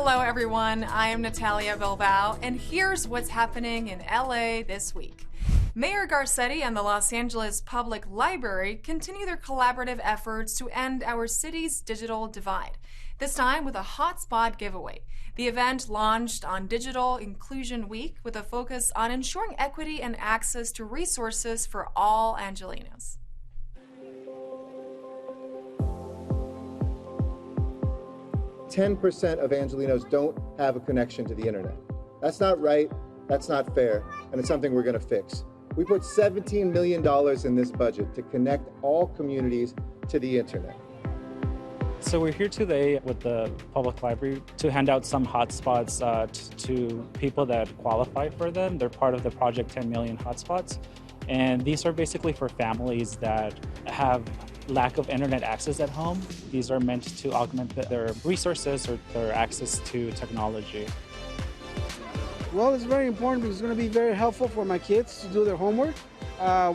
Hello everyone, I am Natalia Bilbao, and here's what's happening in LA this week. Mayor Garcetti and the Los Angeles Public Library continue their collaborative efforts to end our city's digital divide, this time with a hotspot giveaway. The event launched on Digital Inclusion Week with a focus on ensuring equity and access to resources for all Angelinos. "10% of Angelinos don't have a connection to the internet. That's not right, that's not fair, and it's something we're going to fix. We put $17 million in this budget to connect all communities to the internet. So we're here today with the Public Library to hand out some hotspots to people that qualify for them. They're part of the Project 10 Million Hotspots. And these are basically for families that have lack of internet access at home. These are meant to augment their resources or their access to technology. Well, it's very important because it's going to be very helpful for my kids to do their homework.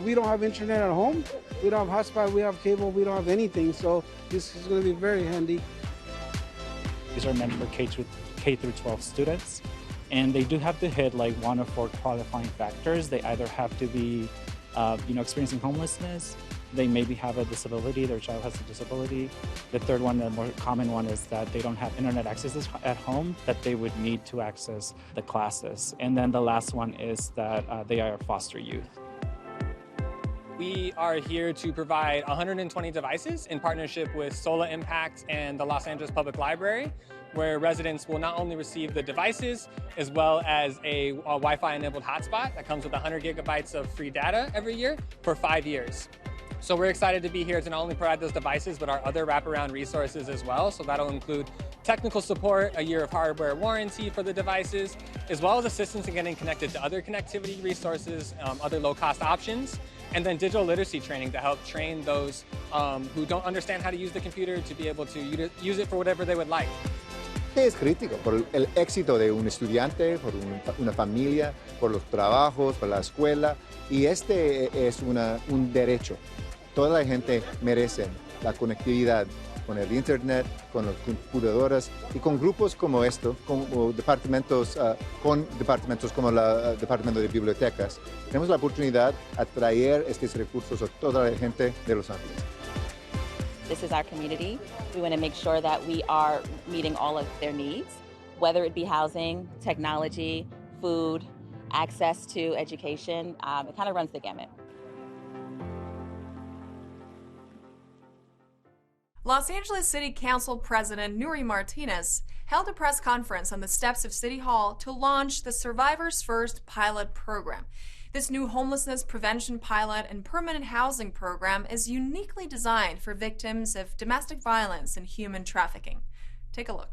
We don't have internet at home. We don't have hotspot, we have cable, we don't have anything. So this is going to be very handy. These are meant for K through 12 students. And they do have to hit like one of 4 qualifying factors. They either have to be experiencing homelessness, they maybe have a disability, their child has a disability. The third one, the more common one, is that they don't have internet access at home that they would need to access the classes. And then the last one is that they are foster youth. We are here to provide 120 devices in partnership with Solar Impact and the Los Angeles Public Library, where residents will not only receive the devices, as well as a Wi-Fi enabled hotspot that comes with 100 gigabytes of free data every year for 5 years. So we're excited to be here to not only provide those devices, but our other wraparound resources as well. So that'll include technical support, a year of hardware warranty for the devices, as well as assistance in getting connected to other connectivity resources, other low-cost options, and then digital literacy training to help train those who don't understand how to use the computer to be able to use it for whatever they would like. Es crítico por el éxito de un estudiante, por una familia, por los trabajos, por la escuela, y este es un derecho. Toda la gente merece la conectividad con el internet, con las computadoras y con grupos como esto, con departamentos como el departamento de bibliotecas. Tenemos la oportunidad de atraer estos recursos a toda la gente de Los Ángeles. This is our community. We want to make sure that we are meeting all of their needs, whether it be housing, technology, food, access to education. It kind of runs the gamut. Los Angeles City Council President Nury Martinez held a press conference on the steps of City Hall to launch the Survivors First pilot program. This new homelessness prevention pilot and permanent housing program is uniquely designed for victims of domestic violence and human trafficking. Take a look.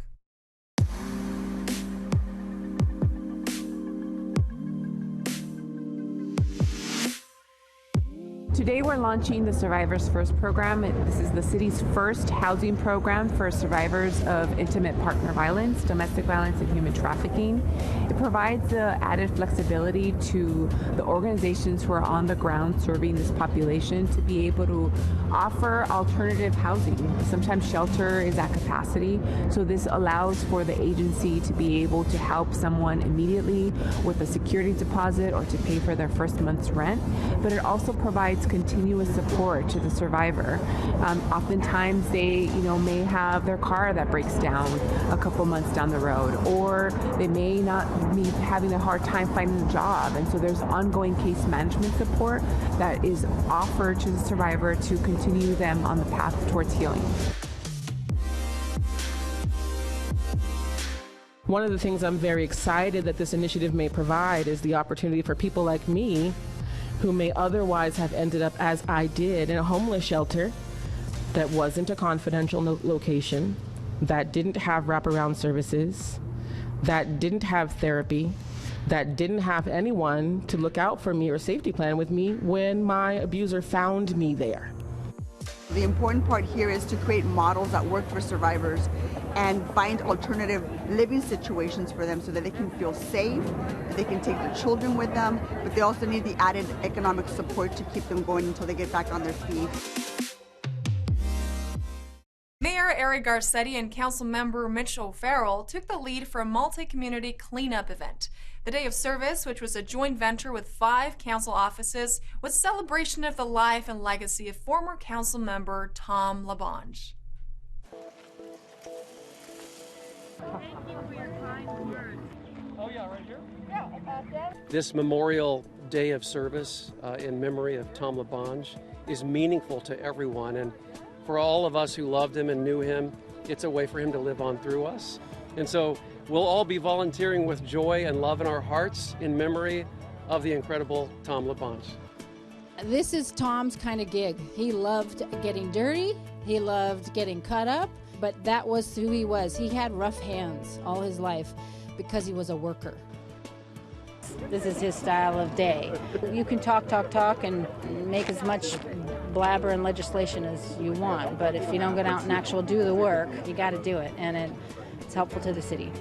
Today we're launching the Survivors First program. This is the city's first housing program for survivors of intimate partner violence, domestic violence, and human trafficking. It provides the added flexibility to the organizations who are on the ground serving this population to be able to offer alternative housing. Sometimes shelter is at capacity, so this allows for the agency to be able to help someone immediately with a security deposit or to pay for their first month's rent, but it also provides continuous support to the survivor. Oftentimes they may have their car that breaks down a couple months down the road, or they may not be having a hard time finding a job, and so there's ongoing case management support that is offered to the survivor to continue them on the path towards healing. One of the things I'm very excited that this initiative may provide is the opportunity for people like me who may otherwise have ended up, as I did, in a homeless shelter that wasn't a confidential location, that didn't have wraparound services, that didn't have therapy, that didn't have anyone to look out for me or safety plan with me when my abuser found me there. The important part here is to create models that work for survivors and find alternative living situations for them so that they can feel safe, that they can take their children with them, but they also need the added economic support to keep them going until they get back on their feet. Mayor Mayor Eric Garcetti and Councilmember Mitch O'Farrell took the lead for a multi-community cleanup event. The Day of Service, which was a joint venture with 5 council offices, was a celebration of the life and legacy of former council member Tom LaBonge. This Memorial Day of Service in memory of Tom LaBonge is meaningful to everyone, and for all of us who loved him and knew him, it's a way for him to live on through us. And so we'll all be volunteering with joy and love in our hearts in memory of the incredible Tom LaBonge. This is Tom's kind of gig. He loved getting dirty, he loved getting cut up, but that was who he was. He had rough hands all his life because he was a worker. This is his style of day. You can talk, and make as much blabber and legislation as you want, but if you don't get out and actually do the work, you got to do it, and it's helpful to the city.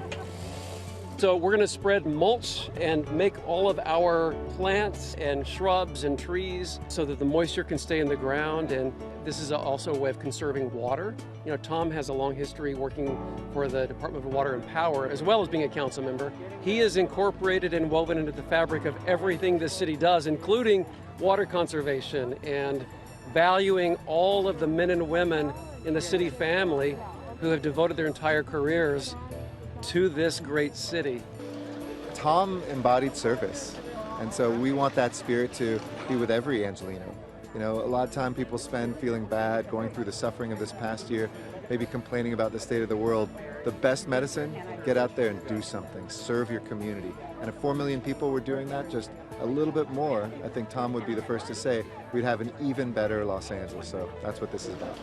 So we're going to spread mulch and make all of our plants and shrubs and trees so that the moisture can stay in the ground, and this is also a way of conserving water. You know, Tom has a long history working for the Department of Water and Power as well as being a council member. He is incorporated and woven into the fabric of everything this city does, including water conservation and valuing all of the men and women in the city family who have devoted their entire careers to this great city. Tom embodied service, and so we want that spirit to be with every Angelino. You know, a lot of time people spend feeling bad, going through the suffering of this past year, maybe complaining about the state of the world. The best medicine, get out there and do something, serve your community. And if 4 million people were doing that, just a little bit more, I think Tom would be the first to say we'd have an even better Los Angeles. So that's what this is about.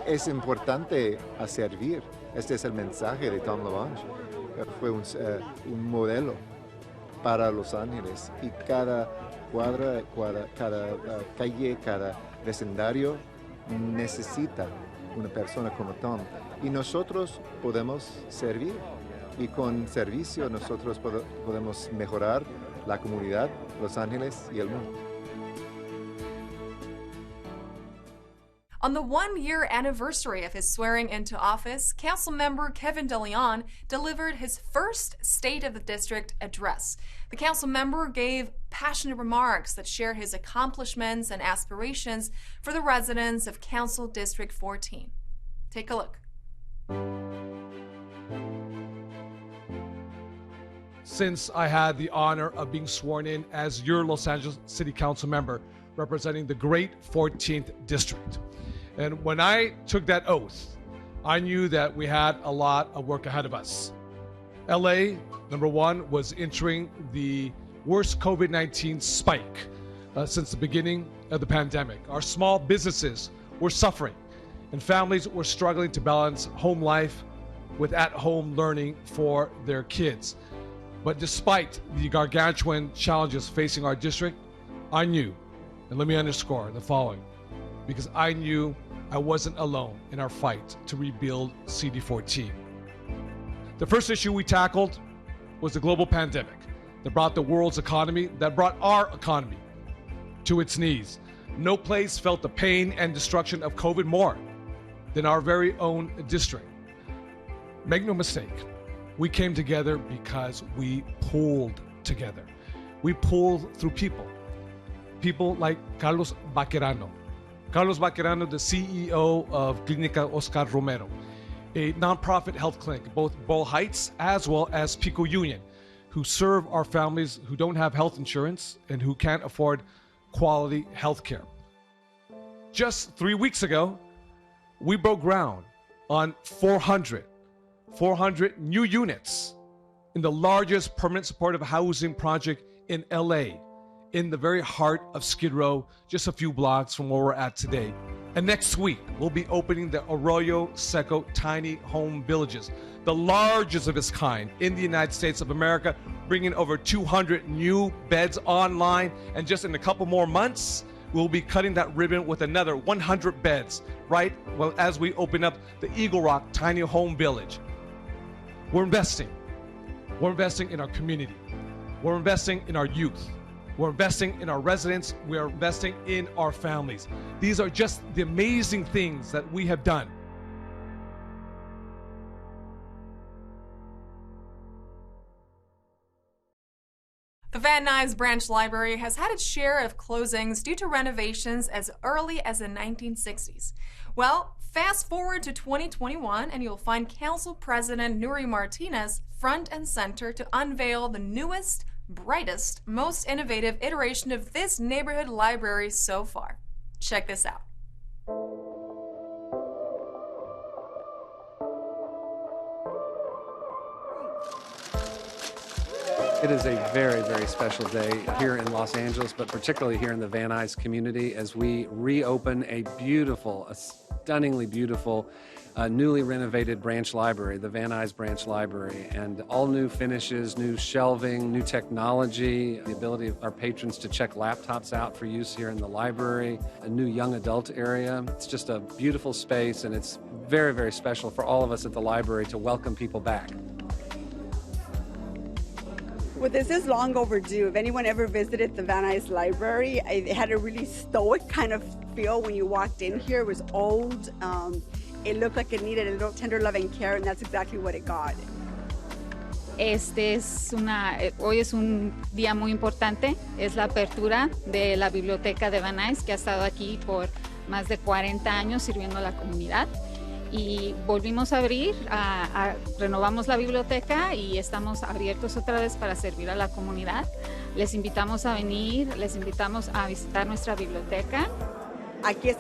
Es importante a servir. Este es el mensaje de Tom LaBonge. Fue un modelo para Los Ángeles, y cada cuadra, cada calle, cada vecindario necesita una persona como Tom. Y nosotros podemos servir, y con servicio nosotros podemos mejorar la comunidad, Los Ángeles y el mundo. On the 1-year anniversary of his swearing into office, Councilmember Kevin DeLeon delivered his first State of the District address. The council member gave passionate remarks that share his accomplishments and aspirations for the residents of Council District 14. Take a look. Since I had the honor of being sworn in as your Los Angeles City Council member representing the great 14th District. And when I took that oath, I knew that we had a lot of work ahead of us. LA, number one, was entering the worst COVID-19 spike since the beginning of the pandemic. Our small businesses were suffering, and families were struggling to balance home life with at-home learning for their kids. But despite the gargantuan challenges facing our district, I knew, and let me underscore the following, because I knew I wasn't alone in our fight to rebuild CD14. The first issue we tackled was the global pandemic that brought the world's economy, that brought our economy to its knees. No place felt the pain and destruction of COVID more than our very own district. Make no mistake, we came together because we pulled together. We pulled through people. People like Carlos Baquerano. Carlos Baquerano, the CEO of Clínica Oscar Romero, a nonprofit health clinic, both Boyle Heights as well as Pico Union, who serve our families who don't have health insurance and who can't afford quality health care. Just 3 weeks ago, we broke ground on 400 new units in the largest permanent supportive housing project in LA, in the very heart of Skid Row, just a few blocks from where we're at today. And next week, we'll be opening the Arroyo Seco Tiny Home Villages, the largest of its kind in the United States of America, bringing over 200 new beds online. And just in a couple more months, we'll be cutting that ribbon with another 100 beds, right as we open up the Eagle Rock Tiny Home Village. We're investing. We're investing in our community. We're investing in our youth. We're investing in our residents. We are investing in our families. These are just the amazing things that we have done. Van Nuys Branch Library has had its share of closings due to renovations as early as the 1960s. Well, fast forward to 2021 and you'll find Council President Nury Martinez front and center to unveil the newest, brightest, most innovative iteration of this neighborhood library so far. Check this out. It is a very, very special day here in Los Angeles, but particularly here in the Van Nuys community as we reopen a stunningly beautiful, newly renovated branch library, the Van Nuys Branch Library, and all new finishes, new shelving, new technology, the ability of our patrons to check laptops out for use here in the library, a new young adult area. It's just a beautiful space, and it's very, very special for all of us at the library to welcome people back. Well, this is long overdue. If anyone ever visited the Van Nuys Library, it had a really stoic kind of feel when you walked in here. It was old. It looked like it needed a little tender love and care, and that's exactly what it got. Hoy es un día muy importante. Es la apertura de la biblioteca de Van Nuys, que ha estado aquí por más de 40 años sirviendo a la comunidad. Y volvimos a abrir, renovamos la biblioteca y estamos abiertos otra vez para servir a la comunidad. Les invitamos a venir, les invitamos a visitar nuestra biblioteca. Aquí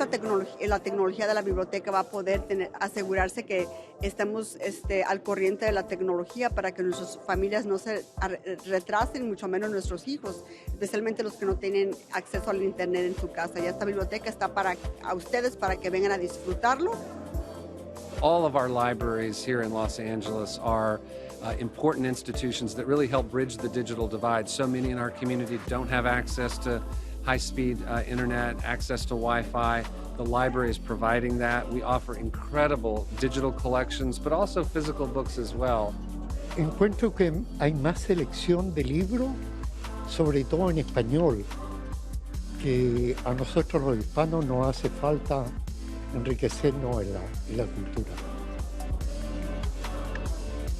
la tecnología de la biblioteca va a poder asegurarse que estemos al corriente de la tecnología para que nuestras familias no se retrasen, mucho menos nuestros hijos, especialmente los que no tienen acceso al internet en su casa. Ya esta biblioteca está para ustedes para que vengan a disfrutarlo. All of our libraries here in Los Angeles are important institutions that really help bridge the digital divide. So many in our community don't have access to high-speed internet, access to Wi-Fi. The library is providing that. We offer incredible digital collections, but also physical books as well. Encuentro que hay más selección de libros, sobre todo en español, que a nosotros los hispanos nos hace falta enriquecernos en la cultura.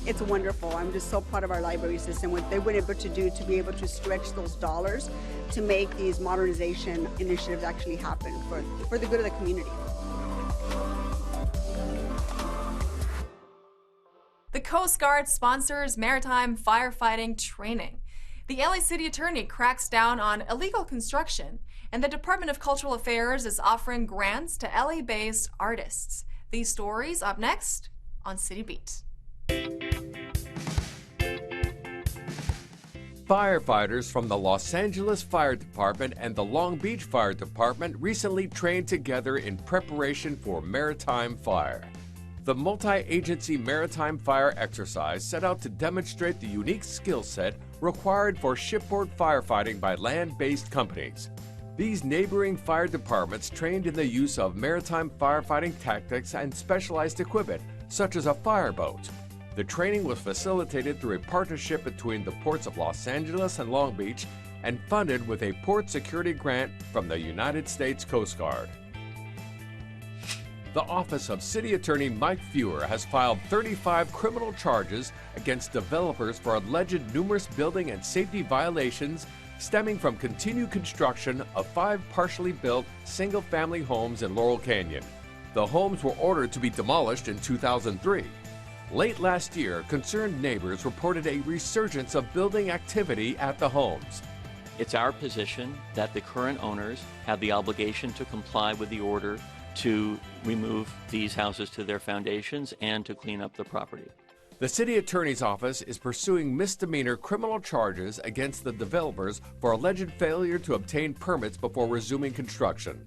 It's wonderful. I'm just so proud of our library system, what they were able to do to be able to stretch those dollars to make these modernization initiatives actually happen for the good of the community. The Coast Guard sponsors maritime firefighting training. The LA City Attorney cracks down on illegal construction, and the Department of Cultural Affairs is offering grants to LA-based artists. These stories up next on CityBeat. Firefighters from the Los Angeles Fire Department and the Long Beach Fire Department recently trained together in preparation for maritime fire. The multi-agency maritime fire exercise set out to demonstrate the unique skill set required for shipboard firefighting by land-based companies. These neighboring fire departments trained in the use of maritime firefighting tactics and specialized equipment, such as a fireboat. The training was facilitated through a partnership between the ports of Los Angeles and Long Beach and funded with a port security grant from the United States Coast Guard. The Office of City Attorney Mike Feuer has filed 35 criminal charges against developers for alleged numerous building and safety violations stemming from continued construction of 5 partially built single-family homes in Laurel Canyon. The homes were ordered to be demolished in 2003. Late last year, concerned neighbors reported a resurgence of building activity at the homes. It's our position that the current owners have the obligation to comply with the order to remove these houses to their foundations and to clean up the property. The City Attorney's Office is pursuing misdemeanor criminal charges against the developers for alleged failure to obtain permits before resuming construction.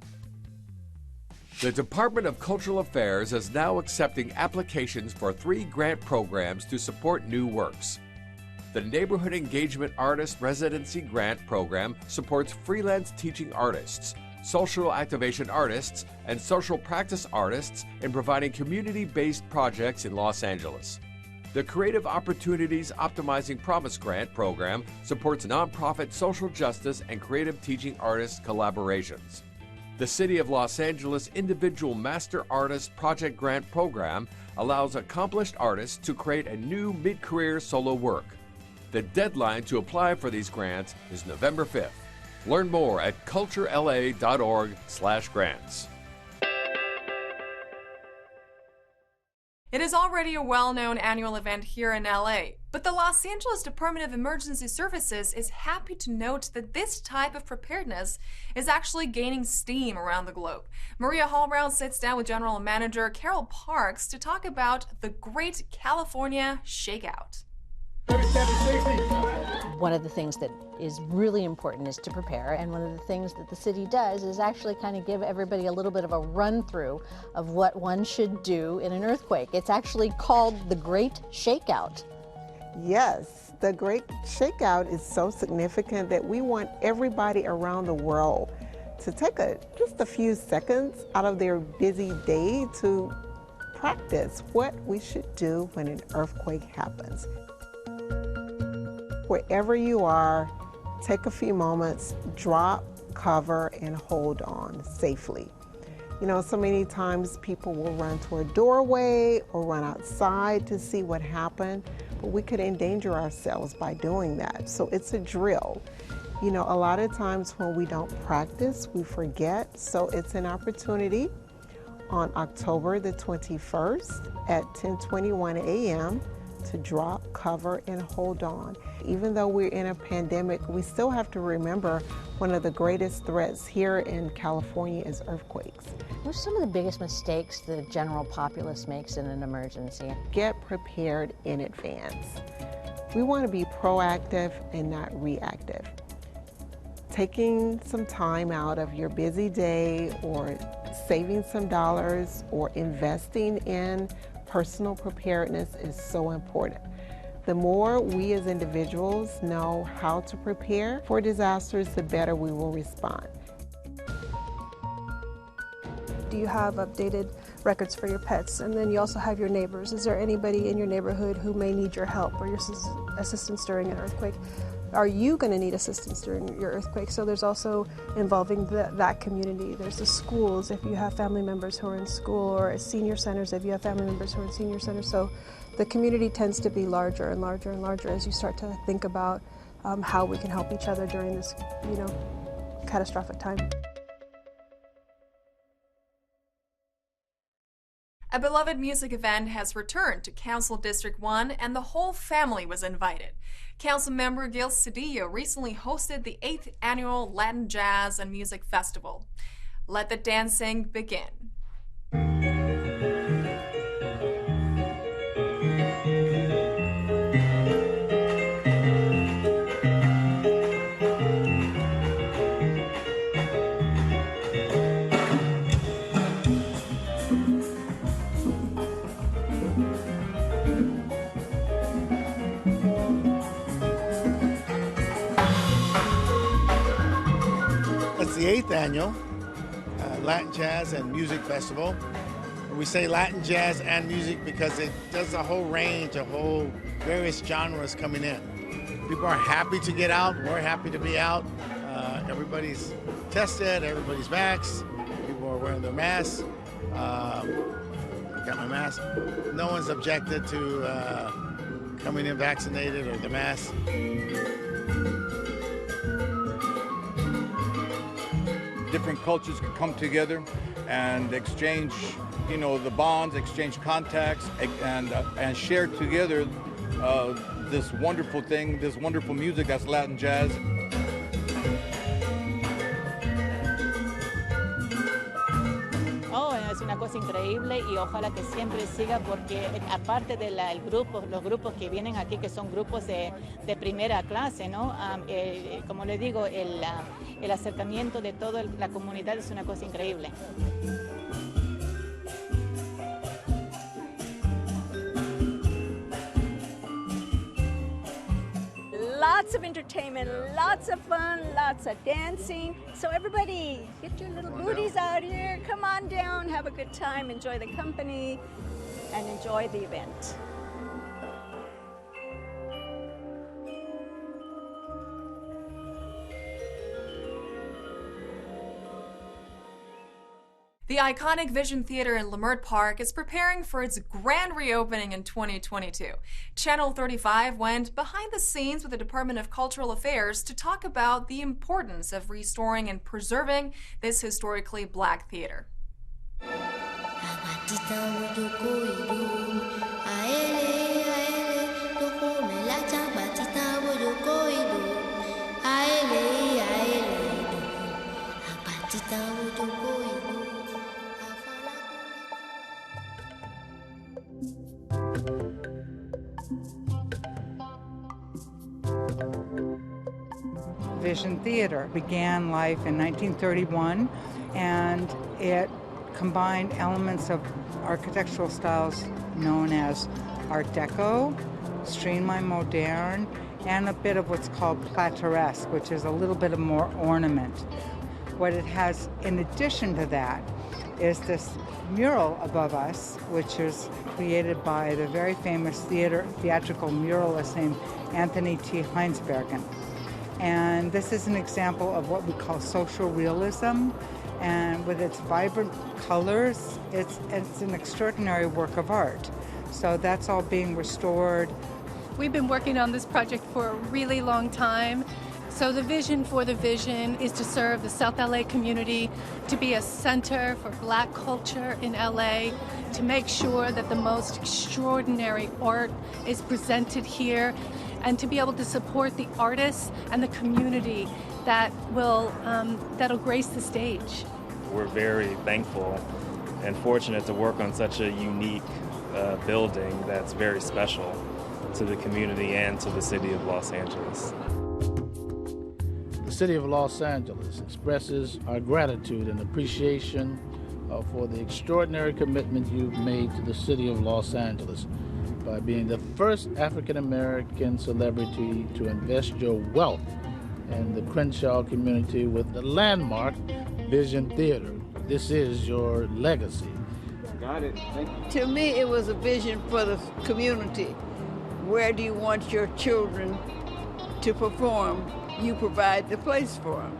The Department of Cultural Affairs is now accepting applications for 3 grant programs to support new works. The Neighborhood Engagement Artist Residency Grant Program supports freelance teaching artists, social activation artists, and social practice artists in providing community-based projects in Los Angeles. The Creative Opportunities Optimizing Promise Grant Program supports nonprofit social justice and creative teaching artist collaborations. The City of Los Angeles Individual Master Artist Project Grant Program allows accomplished artists to create a new mid-career solo work. The deadline to apply for these grants is November 5th. Learn more at culturela.org/grants. It is already a well-known annual event here in LA, but the Los Angeles Department of Emergency Services is happy to note that this type of preparedness is actually gaining steam around the globe. Maria Hallbrown sits down with General Manager Carol Parks to talk about the Great California Shakeout. One of the things that is really important is to prepare, and one of the things that the city does is actually kind of give everybody a little bit of a run-through of what one should do in an earthquake. It's actually called the Great Shakeout. Yes, the Great Shakeout is so significant that we want everybody around the world to take just a few seconds out of their busy day to practice what we should do when an earthquake happens. Wherever you are, take a few moments, drop, cover, and hold on safely. You know, so many times people will run to a doorway or run outside to see what happened, but we could endanger ourselves by doing that. So it's a drill. You know, a lot of times when we don't practice, we forget. So it's an opportunity on October the 21st at 10:21 a.m. to drop, cover, and hold on. Even though we're in a pandemic, we still have to remember one of the greatest threats here in California is earthquakes. What's some of the biggest mistakes the general populace makes in an emergency? Get prepared in advance. We want to be proactive and not reactive. Taking some time out of your busy day or saving some dollars or investing in personal preparedness is so important. The more we as individuals know how to prepare for disasters, the better we will respond. Do you have updated records for your pets? And then you also have your neighbors. Is there anybody in your neighborhood who may need your help or your assistance during an earthquake? Are you going to need assistance during your earthquake? So there's also involving that community. There's the schools if you have family members who are in school, or senior centers if you have family members who are in senior centers. So the community tends to be larger and larger and larger as you start to think about how we can help each other during this, catastrophic time. A beloved music event has returned to Council District 1, and the whole family was invited. Councilmember Gil Cedillo recently hosted the 8th Annual Latin Jazz and Music Festival. Let the dancing begin. It's the 8th annual Latin Jazz and Music Festival. We say Latin Jazz and Music because it does a whole range, various genres coming in. People are happy to get out. We're happy to be out. Everybody's tested, everybody's vaxxed. People are wearing their masks. Got my mask. No one's objected to coming in vaccinated or the mask. Different cultures can come together and exchange, the bonds, exchange contacts, and share together this wonderful thing, this wonderful music that's Latin jazz. Es una cosa increíble y ojalá que siempre siga, porque aparte de los grupos que vienen aquí, que son grupos de primera clase, ¿no? Como les digo, el acercamiento de toda la comunidad es una cosa increíble. Lots of entertainment, lots of fun, lots of dancing. So everybody, get your little booties out here, come on down, have a good time, enjoy the company, and enjoy the event. The iconic Vision Theater in Leimert Park is preparing for its grand reopening in 2022. Channel 35 went behind the scenes with the Department of Cultural Affairs to talk about the importance of restoring and preserving this historically Black theater. Vision Theater began life in 1931, and it combined elements of architectural styles known as Art Deco, Streamline Moderne, and a bit of what's called Plateresque, which is a little bit of more ornament. What it has in addition to that is this mural above us, which is created by the very famous theatrical muralist named Anthony T. Heinsbergen. And this is an example of what we call social realism, and with its vibrant colors, it's an extraordinary work of art. So that's all being restored. We've been working on this project for a really long time. So the vision for the vision is to serve the South LA community, to be a center for Black culture in LA, to make sure that the most extraordinary art is presented here, and to be able to support the artists and the community that that'll grace the stage. We're very thankful and fortunate to work on such a unique building that's very special to the community and to the city of Los Angeles. The City of Los Angeles expresses our gratitude and appreciation for the extraordinary commitment you've made to the City of Los Angeles by being the first African-American celebrity to invest your wealth in the Crenshaw community with the landmark Vision Theater. This is your legacy. Got it. Thank you. To me, it was a vision for the community. Where do you want your children to perform? You provide the place for them.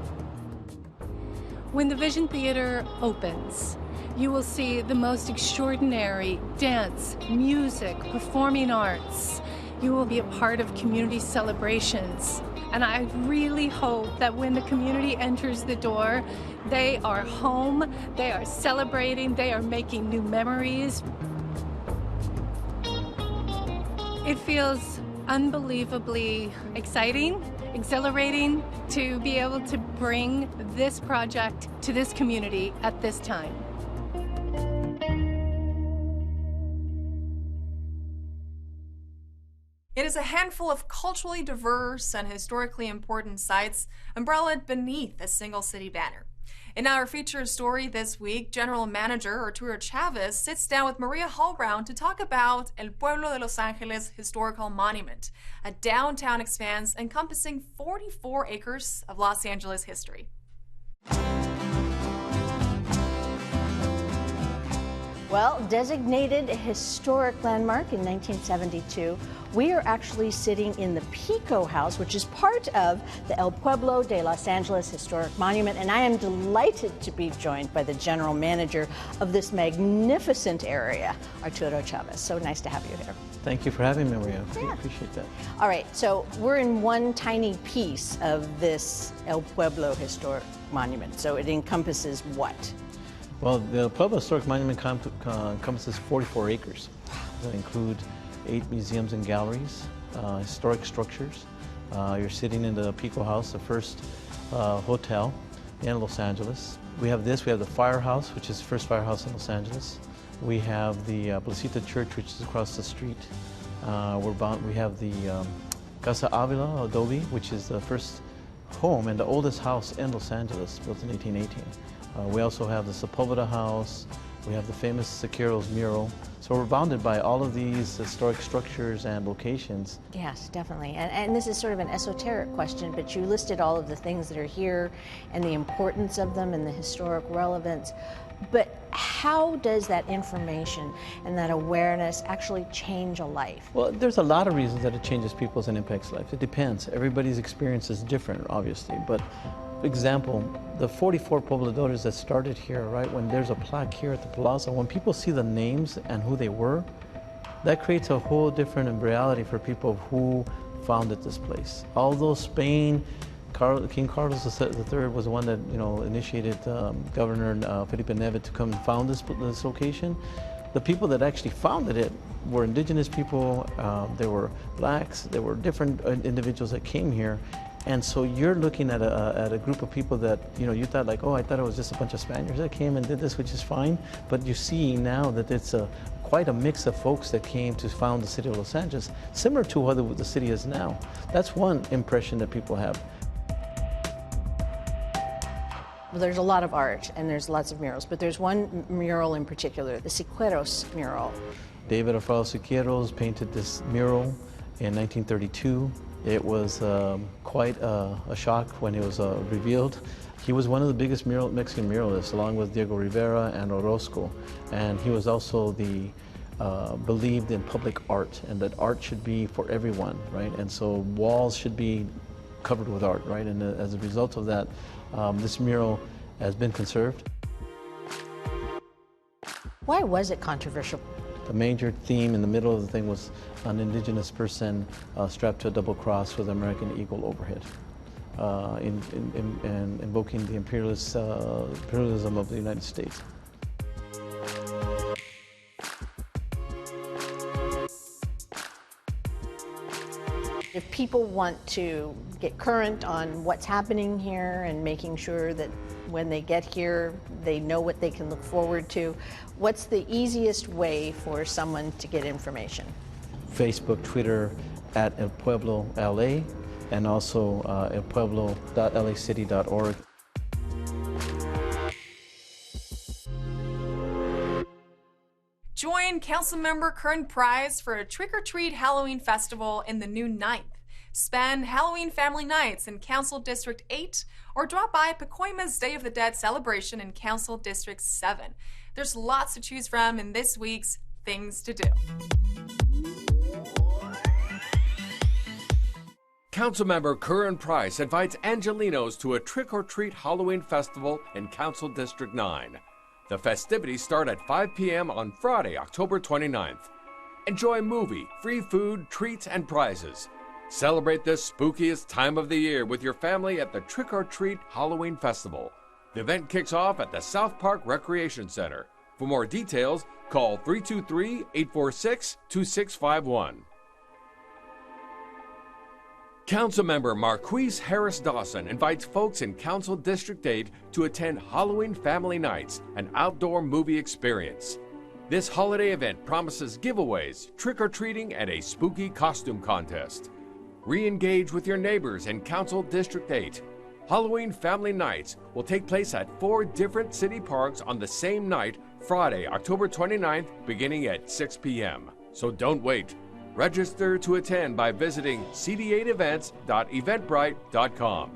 When the Vision Theater opens, you will see the most extraordinary dance, music, performing arts. You will be a part of community celebrations. And I really hope that when the community enters the door, they are home, they are celebrating, they are making new memories. It feels unbelievably exciting, exhilarating to be able to bring this project to this community at this time. It is a handful of culturally diverse and historically important sites umbrellaed beneath a single city banner. In our featured story this week, General Manager Arturo Chavez sits down with Maria Hallbrown to talk about El Pueblo de Los Angeles Historical Monument, a downtown expanse encompassing 44 acres of Los Angeles history. Well, designated a historic landmark in 1972, we are actually sitting in the Pico House, which is part of the El Pueblo de Los Angeles Historic Monument, and I am delighted to be joined by the general manager of this magnificent area, Arturo Chavez. So nice to have you here. Thank you for having me, Maria. Yeah. Appreciate that. All right, so we're in one tiny piece of this El Pueblo Historic Monument, so it encompasses what? Well, the Pueblo Historic Monument encompasses 44 acres. That include 8 museums and galleries, historic structures. You're sitting in the Pico House, the first hotel in Los Angeles. We have the firehouse, which is the first firehouse in Los Angeles. We have the Placita Church, which is across the street. We have the Casa Avila Adobe, which is the first home and the oldest house in Los Angeles, built in 1818. We also have the Sepulveda House. We have the famous Siqueiros mural. So we're bounded by all of these historic structures and locations. Yes, definitely. And this is sort of an esoteric question, but you listed all of the things that are here and the importance of them and the historic relevance. But how does that information and that awareness actually change a life? Well, there's a lot of reasons that it changes people's and impacts life. It depends. Everybody's experience is different, obviously. But Example, the 44 pobladores that started here, right, when there's a plaque here at the plaza, when people see the names and who they were, that creates a whole different reality for people who founded this place. Although Spain, King Carlos III was the one that initiated Governor Felipe Neves to come found this location. The people that actually founded it were indigenous people, there were blacks, there were different individuals that came here. And so you're looking at a group of people that, you thought like, oh, I thought it was just a bunch of Spaniards that came and did this, which is fine. But you see now that it's quite a mix of folks that came to found the city of Los Angeles, similar to what the city is now. That's one impression that people have. Well, there's a lot of art and there's lots of murals, but there's one mural in particular, the Siqueiros mural. David Alfaro Siqueiros painted this mural in 1932. It was quite a shock when it was revealed. He was one of the biggest Mexican muralists, along with Diego Rivera and Orozco. And he was also believed in public art, and that art should be for everyone, right? And so walls should be covered with art, right? And as a result of that, this mural has been conserved. Why was it controversial? The major theme in the middle of the thing was an indigenous person strapped to a double cross with an American eagle overhead, invoking the imperialism of the United States. If people want to get current on what's happening here and making sure that when they get here, they know what they can look forward to, what's the easiest way for someone to get information? Facebook, Twitter, at El Pueblo LA, and also elpueblo.lacity.org. Join Councilmember Kern Price for a trick-or-treat Halloween festival in the new 9th. Spend Halloween family nights in Council District 8 or drop by Pacoima's Day of the Dead celebration in Council District 7. There's lots to choose from in this week's Things to Do. Councilmember Kern Price invites Angelenos to a trick-or-treat Halloween festival in Council District 9. The festivities start at 5 p.m. on Friday, October 29th. Enjoy movie, free food, treats, and prizes. Celebrate this spookiest time of the year with your family at the Trick or Treat Halloween Festival. The event kicks off at the South Park Recreation Center. For more details, call 323-846-2651. Councilmember Marquise Harris Dawson invites folks in Council District 8 to attend Halloween Family Nights, an outdoor movie experience. This holiday event promises giveaways, trick-or-treating, and a spooky costume contest. Re-engage with your neighbors in Council District 8. Halloween Family Nights will take place at 4 different city parks on the same night, Friday, October 29th, beginning at 6 p.m. So don't wait. Register to attend by visiting cd8events.eventbrite.com.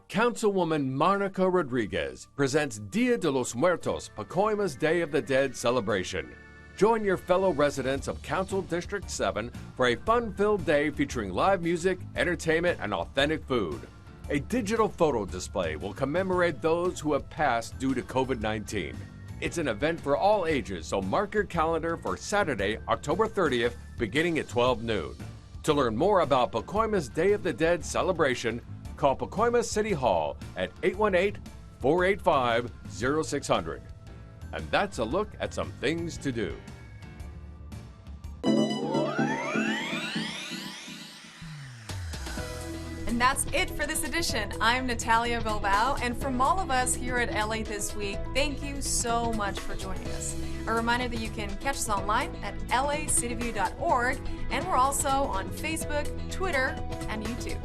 Councilwoman Monica Rodriguez presents Dia de los Muertos, Pacoima's Day of the Dead celebration. Join your fellow residents of Council District 7 for a fun-filled day featuring live music, entertainment, and authentic food. A digital photo display will commemorate those who have passed due to COVID-19. It's an event for all ages, so mark your calendar for Saturday, October 30th, beginning at 12 noon. To learn more about Pacoima's Day of the Dead celebration, call Pacoima City Hall at 818-485-0600. And that's a look at some things to do. And that's it for this edition. I'm Natalia Bilbao, and from all of us here at LA This Week, thank you so much for joining us. A reminder that you can catch us online at lacityview.org, and we're also on Facebook, Twitter, and YouTube.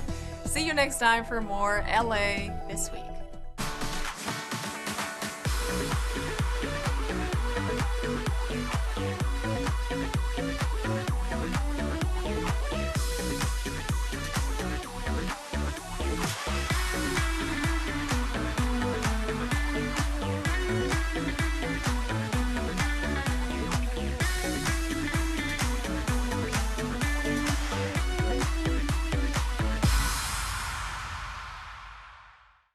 See you next time for more LA This Week.